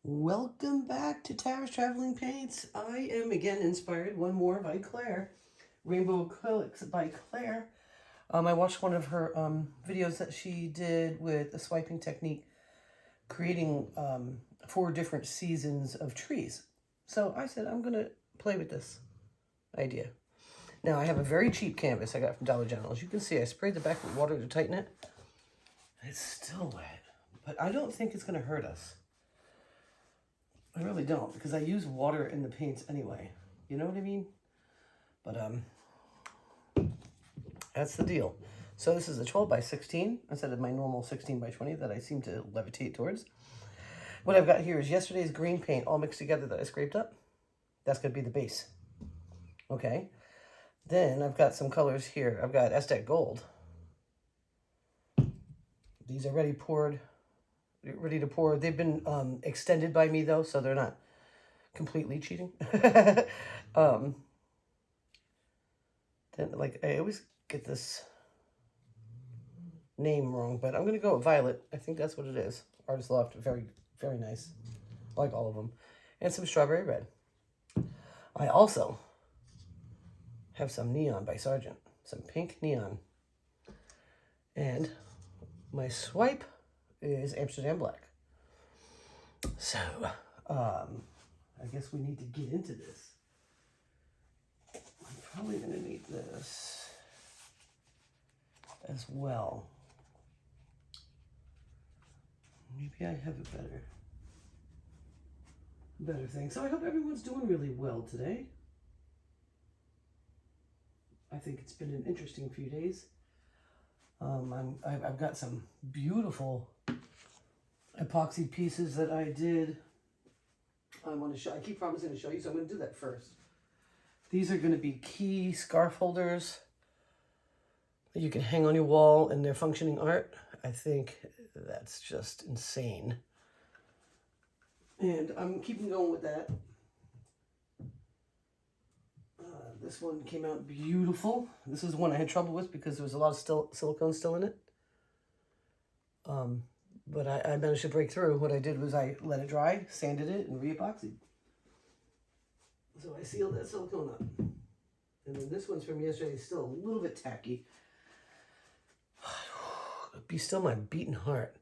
Welcome back to Tara's Traveling Paints. I am again inspired, one more by Claire, Rainbow Acrylics by Claire. I watched one of her videos that she did with a swiping technique, creating 4 different seasons of trees. So I said, I'm going to play with this idea. Now, I have a very cheap canvas I got from Dollar General. As you can see, I sprayed the back with water to tighten it. It's still wet, but I don't think it's going to hurt us. I really don't, because I use water in the paints anyway. You know what I mean? But that's the deal. So this is a 12 by 16 instead of my normal 16 by 20 that I seem to levitate towards. What I've got here is yesterday's green paint all mixed together that I scraped up. That's going to be the base. Okay. Then I've got some colors here. I've got Aztec Gold. These are ready to pour. They've been extended by me though, so they're not completely cheating. Then, like, I always get this name wrong, but I'm gonna go with Violet. I think that's what it is. Artist Loft, very, very nice. I like all of them. And some Strawberry Red. I also have some Neon by Sargent. Some pink neon. And my swipe is Amsterdam Black. So, I guess we need to get into this. I'm probably going to need this as well. Maybe I have a better thing. So I hope everyone's doing really well today. I think it's been an interesting few days. I've got some beautiful epoxy pieces that I did. I want to show. I keep promising to show you, so I'm going to do that first. These are going to be key scarf holders that you can hang on your wall and they're functioning art. I think that's just insane. And I'm keeping going with that. This one came out beautiful. This is one I had trouble with because there was a lot of silicone still in it. But I managed to break through. What I did was I let it dry, sanded it, and re-epoxied. So I sealed that silicone up. And then this one's from yesterday. It's still a little bit tacky. Be still my beating heart.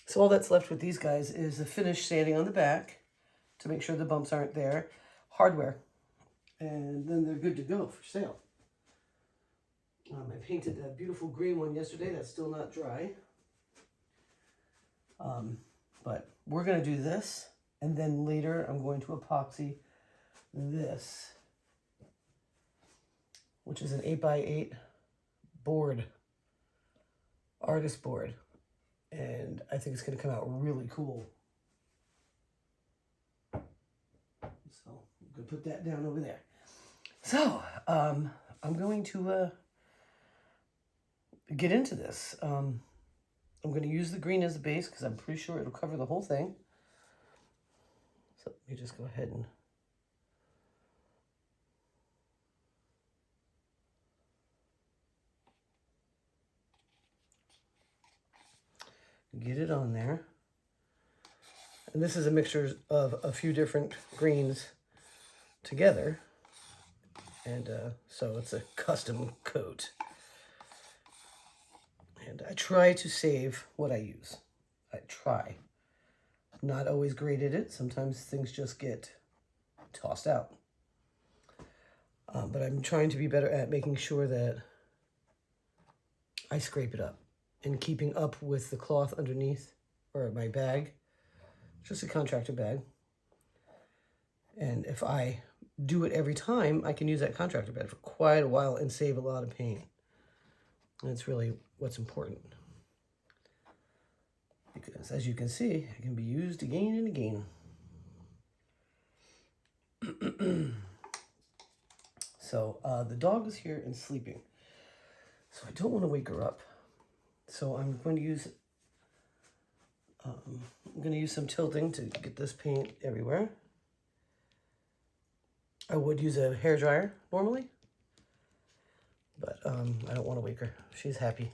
So all that's left with these guys is the finish sanding on the back to make sure the bumps aren't there. Hardware. And then they're good to go for sale. I painted that beautiful green one yesterday. That's still not dry. But we're going to do this. And then later I'm going to epoxy this, which is an 8x8 board, artist board. And I think it's going to come out really cool. So I'm going to put that down over there. So, I'm going to get into this. I'm going to use the green as the base because I'm pretty sure it'll cover the whole thing. So let me just go ahead and get it on there. And this is a mixture of a few different greens together. And so it's a custom coat. And I try to save what I use. I try. Not always great at it. Sometimes things just get tossed out. But I'm trying to be better at making sure that I scrape it up and keeping up with the cloth underneath, or my bag. Just a contractor bag. And if I do it every time, I can use that contractor bed for quite a while and save a lot of paint. And it's really what's important. Because as you can see, it can be used again and again. So the dog is here and sleeping. So I don't want to wake her up. So I'm going to use some tilting to get this paint everywhere. I would use a hairdryer normally, but I don't want to wake her. She's happy.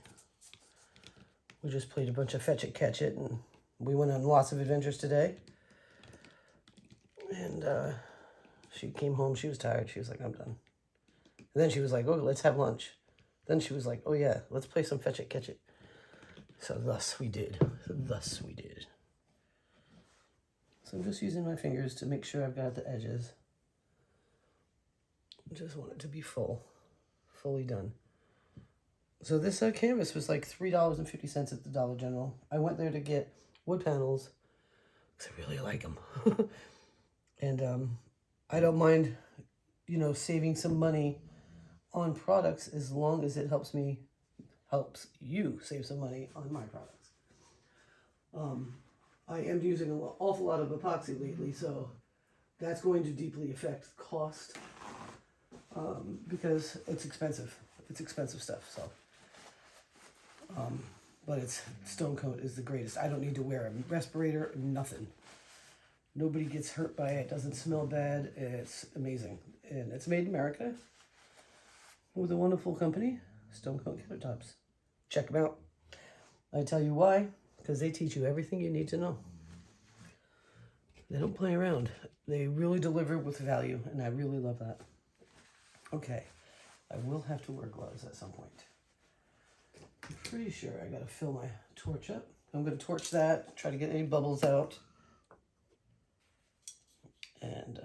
We just played a bunch of fetch it, catch it, and we went on lots of adventures today. And she came home. She was tired. She was like, I'm done. And then she was like, oh, let's have lunch. Then she was like, oh, yeah, let's play some fetch it, catch it. So thus we did. Thus we did. So I'm just using my fingers to make sure I've got the edges. I just want it to be fully done. So this canvas was like $3.50 at the Dollar General. I went there to get wood panels because I really like them. And I don't mind, you know, saving some money on products as long as it helps you save some money on my products. I am using an awful lot of epoxy lately, so that's going to deeply affect cost because it's expensive. It's expensive stuff. So, but Stone Coat is the greatest. I don't need to wear a respirator, nothing. Nobody gets hurt by it. It doesn't smell bad. It's amazing, and it's made in America with a wonderful company, Stone Coat Countertops. Check them out. I tell you why, because they teach you everything you need to know. They don't play around. They really deliver with value, and I really love that. Okay, I will have to wear gloves at some point. I'm pretty sure I gotta fill my torch up. I'm gonna torch that, try to get any bubbles out. And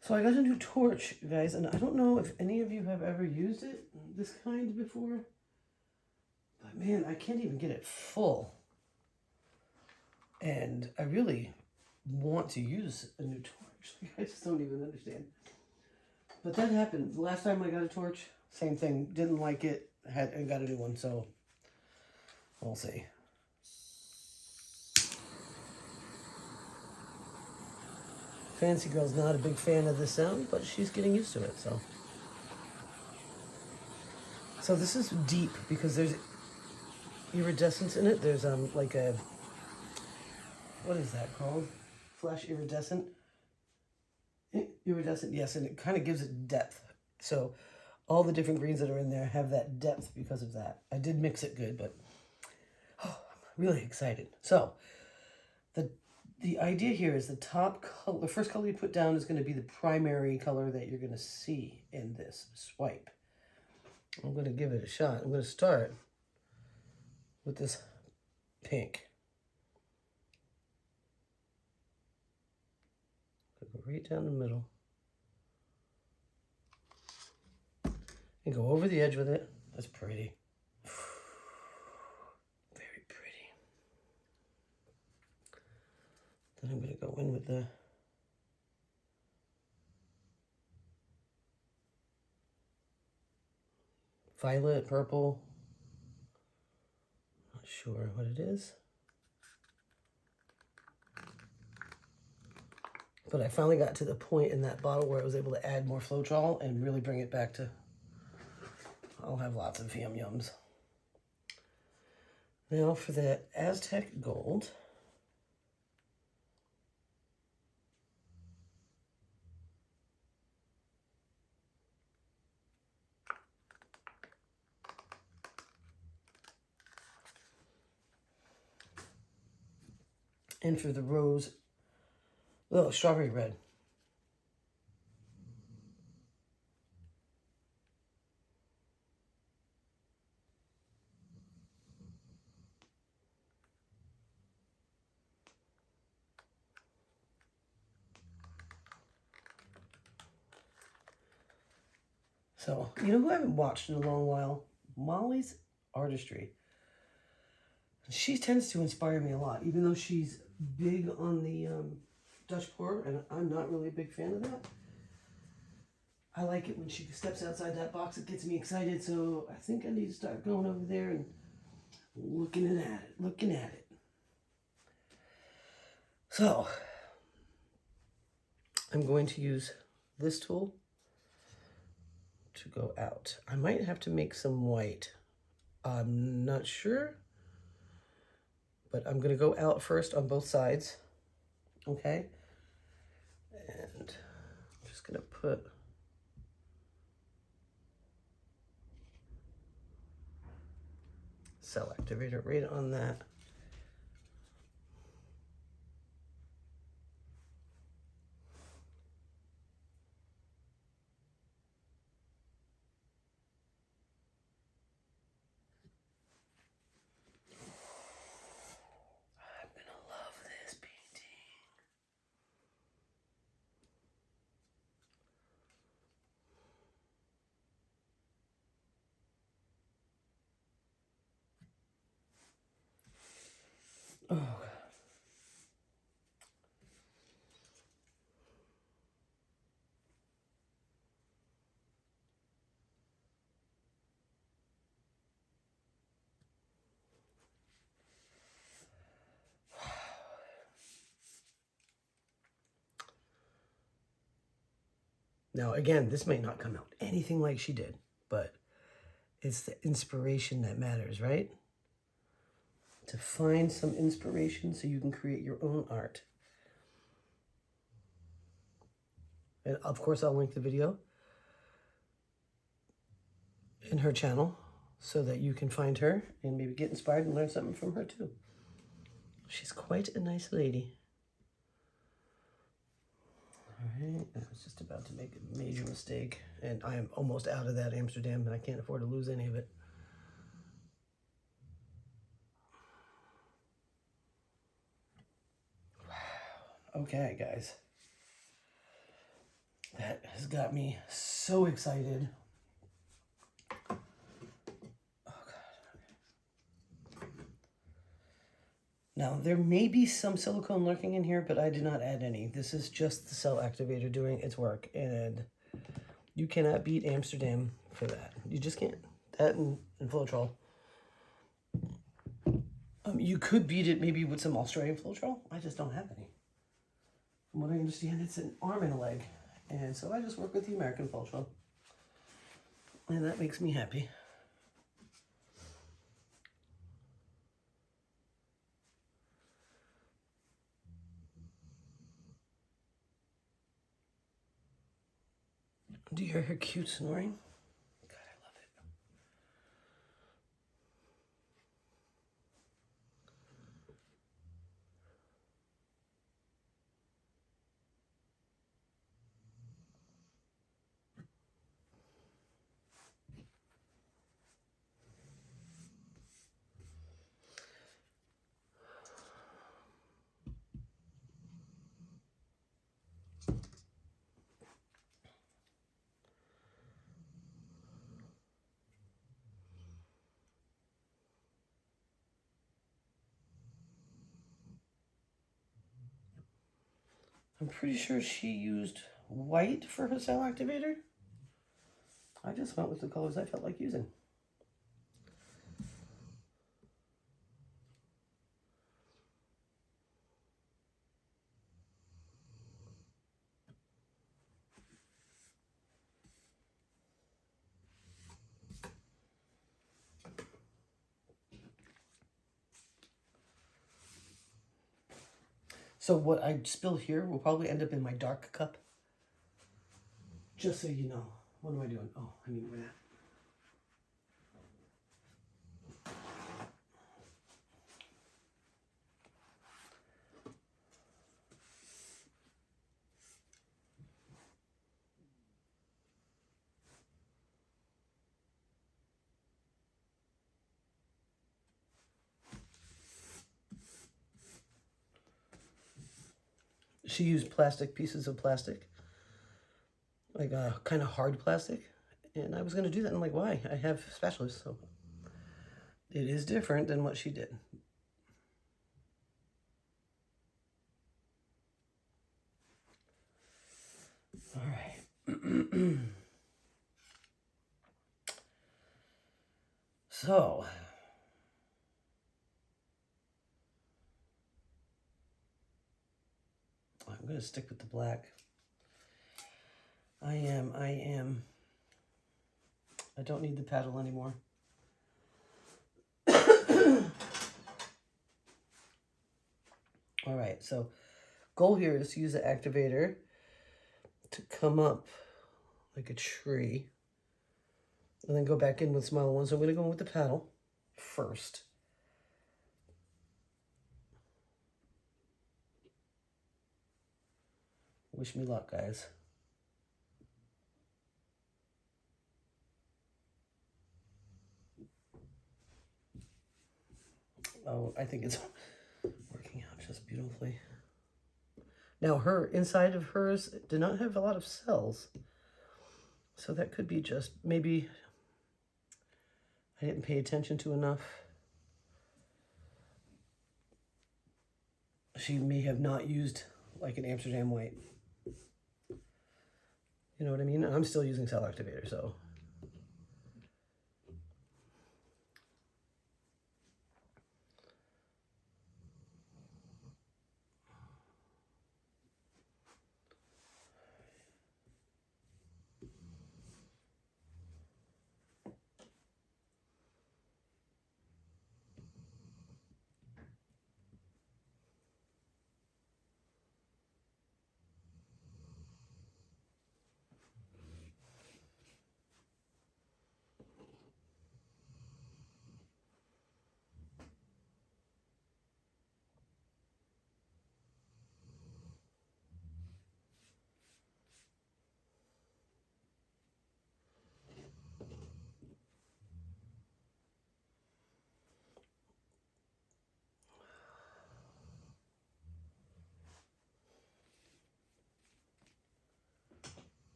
so I got a new torch, guys, and I don't know if any of you have ever used it, this kind before, but man, I can't even get it full. And I really want to use a new torch. I just don't even understand. But that happened. The last time I got a torch, same thing. Didn't like it. I got a new one, so we'll see. Fancy Girl's not a big fan of the sound, but she's getting used to it, so. So this is deep because there's iridescence in it. There's like a, what is that called? Flash iridescent. Iridescent, yes, and it kind of gives it depth. So all the different greens that are in there have that depth because of that. I did mix it good, but I'm really excited. So the idea here is the top color, the first color you put down is going to be the primary color that you're going to see in this swipe. I'm going to give it a shot. I'm going to start with this pink. Go right down the middle. And go over the edge with it. That's pretty. Very pretty. Then I'm going to go in with the violet, purple. Not sure what it is. But I finally got to the point in that bottle where I was able to add more Floetrol and really bring it back to, I'll have lots of yum yums. Now for the Aztec Gold. And for the Rose, oh, Strawberry Red. So, you know who I haven't watched in a long while? Molly's Artistry. She tends to inspire me a lot, even though she's big on the Dutch pour, and I'm not really a big fan of that. I like it when she steps outside that box. It gets me excited, so I think I need to start going over there and looking at it. So, I'm going to use this tool to go out. I might have to make some white. I'm not sure, but I'm going to go out first on both sides Okay? And I'm just going to put cell activator right on that. I'm going to love this painting. Oh, God. Now, again, this may not come out anything like she did, but it's the inspiration that matters, right? To find some inspiration so you can create your own art. And of course, I'll link the video in her channel so that you can find her and maybe get inspired and learn something from her too. She's quite a nice lady. All right, I was just about to make a major mistake, and I am almost out of that Amsterdam, and I can't afford to lose any of it. Wow. Okay, guys. That has got me so excited. Oh, God. Now, there may be some silicone lurking in here, but I did not add any. This is just the cell activator doing its work, and you cannot beat Amsterdam for that. You just can't. That and Floetrol. You could beat it maybe with some Australian Floetrol. I just don't have any. From what I understand, it's an arm and a leg. And so I just work with the American Floetrol. And that makes me happy. Do you hear her cute snoring? God, I love it. I'm pretty sure she used white for her cell activator. I just went with the colors I felt like using. So what I spill here will probably end up in my dark cup. Just so you know. What am I doing? Oh, I need more of that. She used plastic pieces of plastic, like kind of hard plastic, and I was going to do that. And I'm like, why? I have spatulas, so it is different than what she did. All right. So, I'm going to stick with the black. I don't need the paddle anymore. All right, so goal here is to use the activator to come up like a tree and then go back in with smaller ones. So I'm going to go in with the paddle first. Wish me luck, guys. Oh, I think it's working out just beautifully. Now, inside of hers did not have a lot of cells. So that could be just maybe I didn't pay attention to enough. She may have not used like an Amsterdam white. You know what I mean? I'm still using cell activator, so.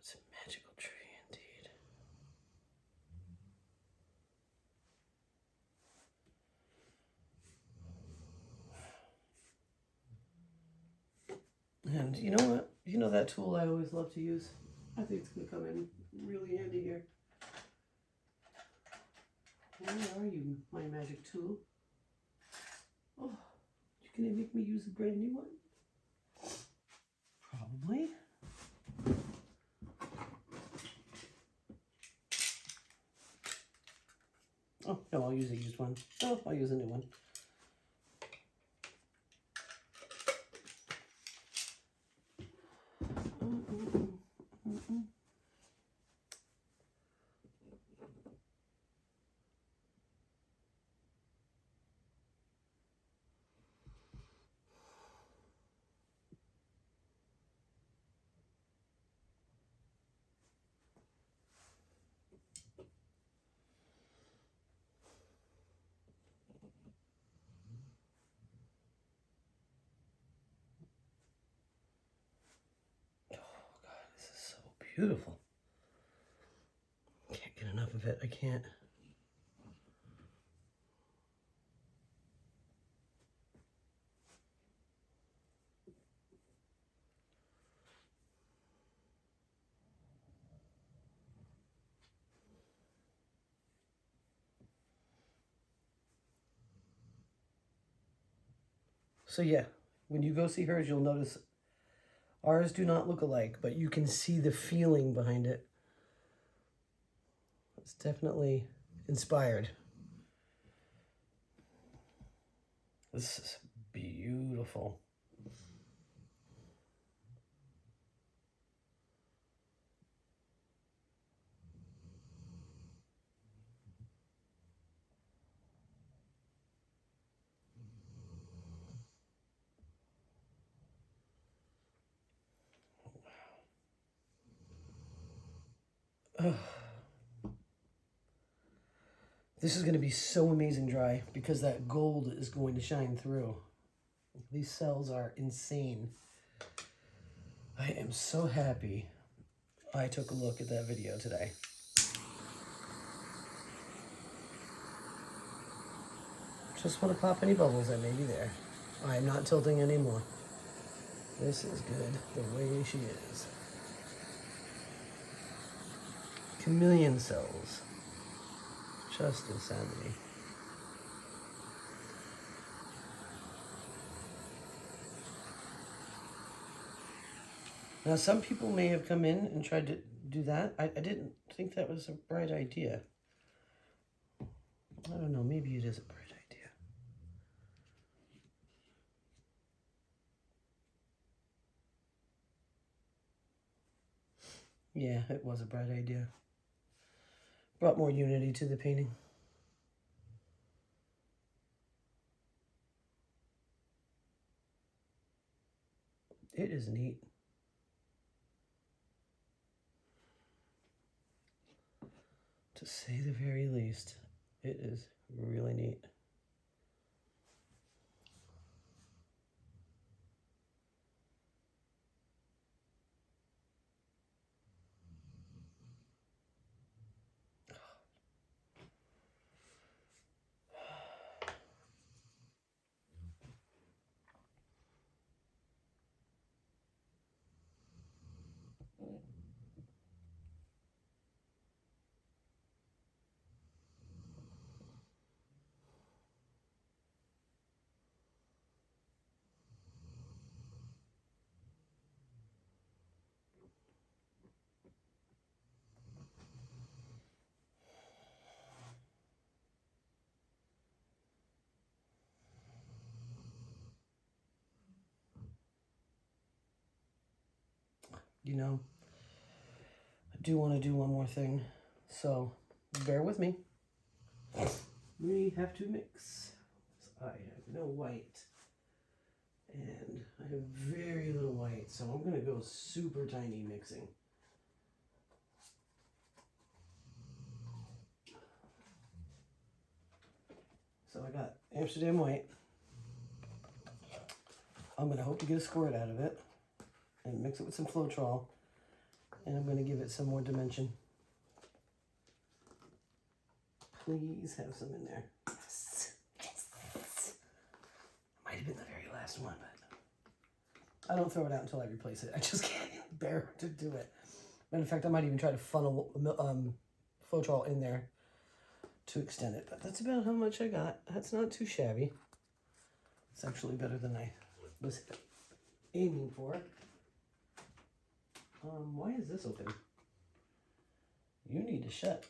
It's a magical tree indeed. And you know what? You know that tool I always love to use? I think it's going to come in really handy here. Where are you, my magic tool? Oh, you gonna make me use a brand new one? Probably. Oh, no, I'll use a used one. Oh, I'll use a new one. Beautiful. Can't get enough of it. I can't. So yeah, when you go see hers, you'll notice ours do not look alike, but you can see the feeling behind it. It's definitely inspired. This is beautiful. Oh. This is going to be so amazing dry because that gold is going to shine through. These cells are insane. I am so happy I took a look at that video today. Just want to pop any bubbles that may be there. I'm not tilting anymore. This is good the way she is. Chameleon cells. Just insanity. Now, some people may have come in and tried to do that. I didn't think that was a bright idea. I don't know, maybe it is a bright idea. Yeah, it was a bright idea. Brought more unity to the painting. It is neat. To say the very least, it is really neat. You know, I do want to do one more thing, so bear with me. We have to mix. I have no white, and I have very little white, so I'm going to go super tiny mixing. So I got Amsterdam white. I'm going to hope to get a squirt out of it and mix it with some Floetrol, and I'm going to give it some more dimension. Please have some in there. Yes. Yes. Might have been the very last one, but I don't throw it out until I replace it. I just can't bear to do it. And in fact, I might even try to funnel Floetrol in there to extend it. But that's about how much I got. That's not too shabby. It's actually better than I was aiming for. Why is this open? You need to shut.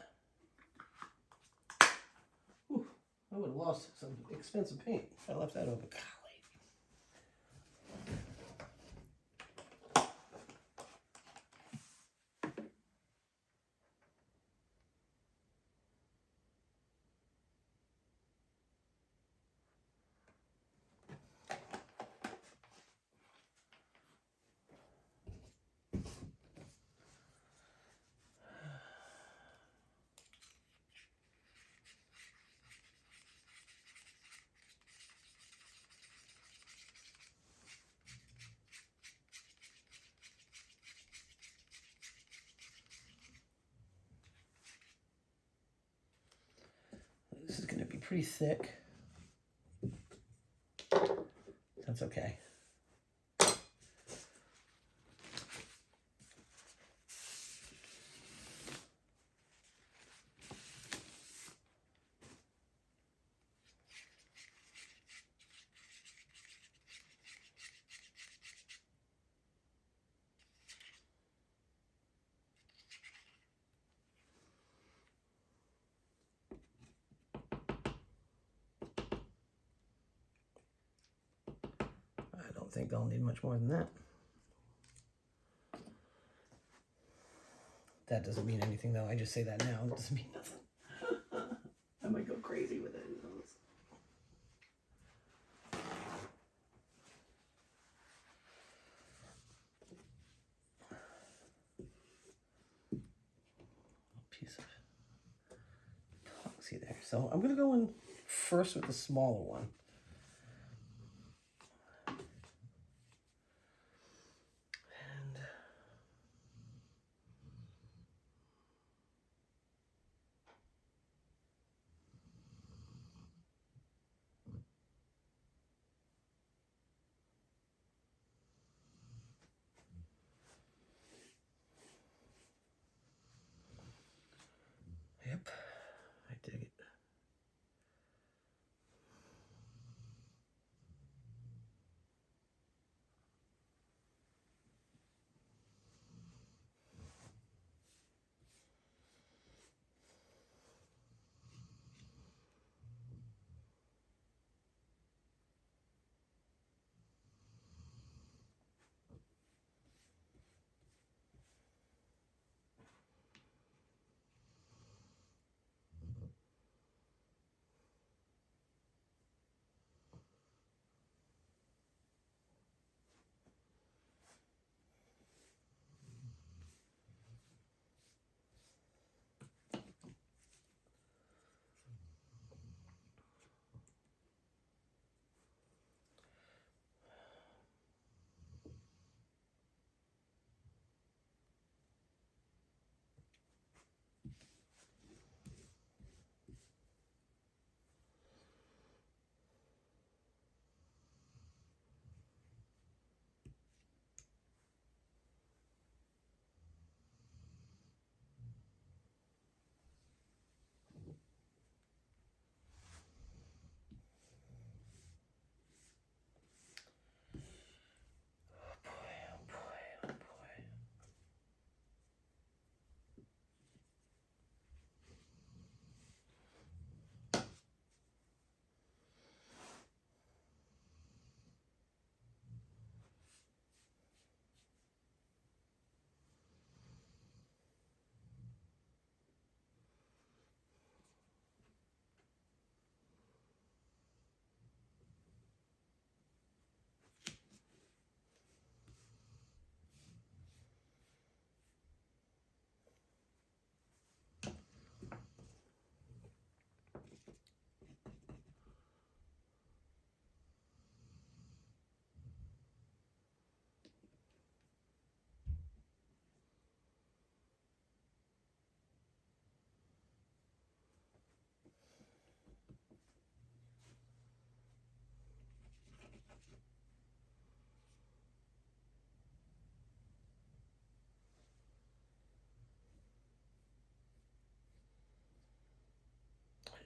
Whew, I would have lost some expensive paint if I left that open. Golly. This is going to be pretty thick. That's okay. I don't think I'll need much more than that. That doesn't mean anything, though. I just say that now. It doesn't mean nothing. I might go crazy with it. Who knows? Piece of epoxy there. So I'm going to go in first with the smaller one. Yep, I dig it.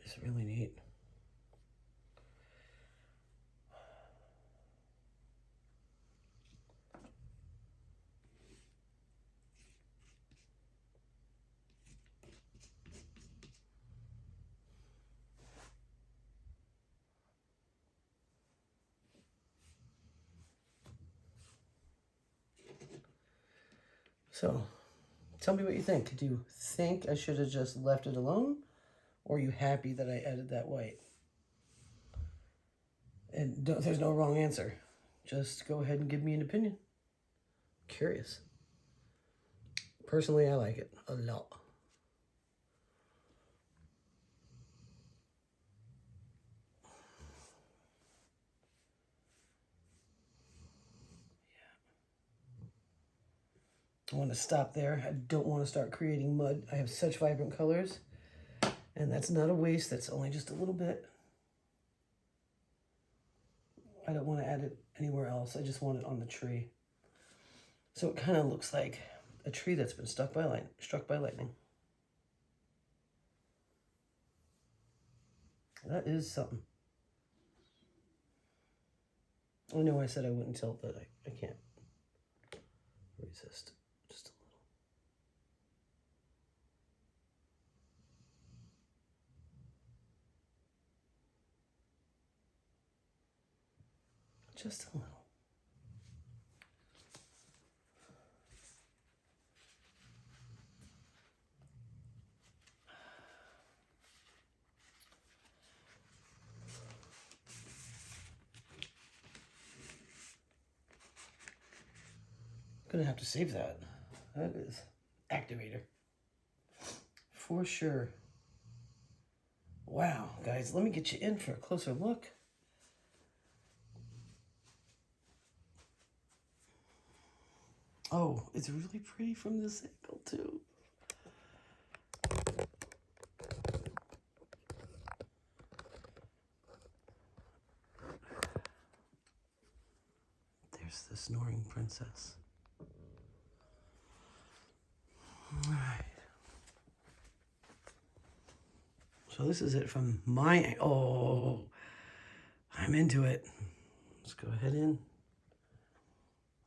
is really neat. So, tell me what you think. Do you think I should have just left it alone? Or are you happy that I added that white? And there's no wrong answer. Just go ahead and give me an opinion. Curious. Personally, I like it a lot. I want to stop there. I don't want to start creating mud. I have such vibrant colors. And that's not a waste. That's only just a little bit. I don't want to add it anywhere else. I just want it on the tree. So it kind of looks like a tree that's been struck by lightning. That is something. I know I said I wouldn't tilt, but I can't resist. Just a little. Just a little. Gonna have to save that. That is activator. For sure. Wow, guys, let me get you in for a closer look. Oh, it's really pretty from this angle too. There's the snoring princess. All right. So this is it from my, oh, I'm into it. Let's go ahead in.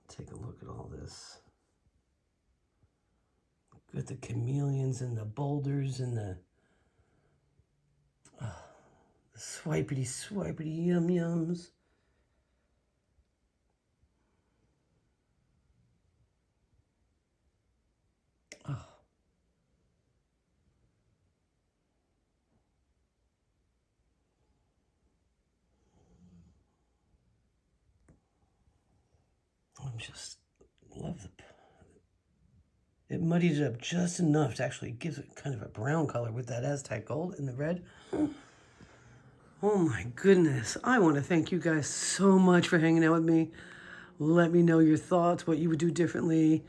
Take a look at all this. Got the chameleons and the boulders and the swipity yum yums. Oh. I just love it muddied it up just enough to actually give it kind of a brown color with that Aztec gold and the red. Oh my goodness. I want to thank you guys so much for hanging out with me. Let me know your thoughts, what you would do differently.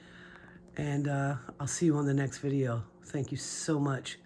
And I'll see you on the next video. Thank you so much.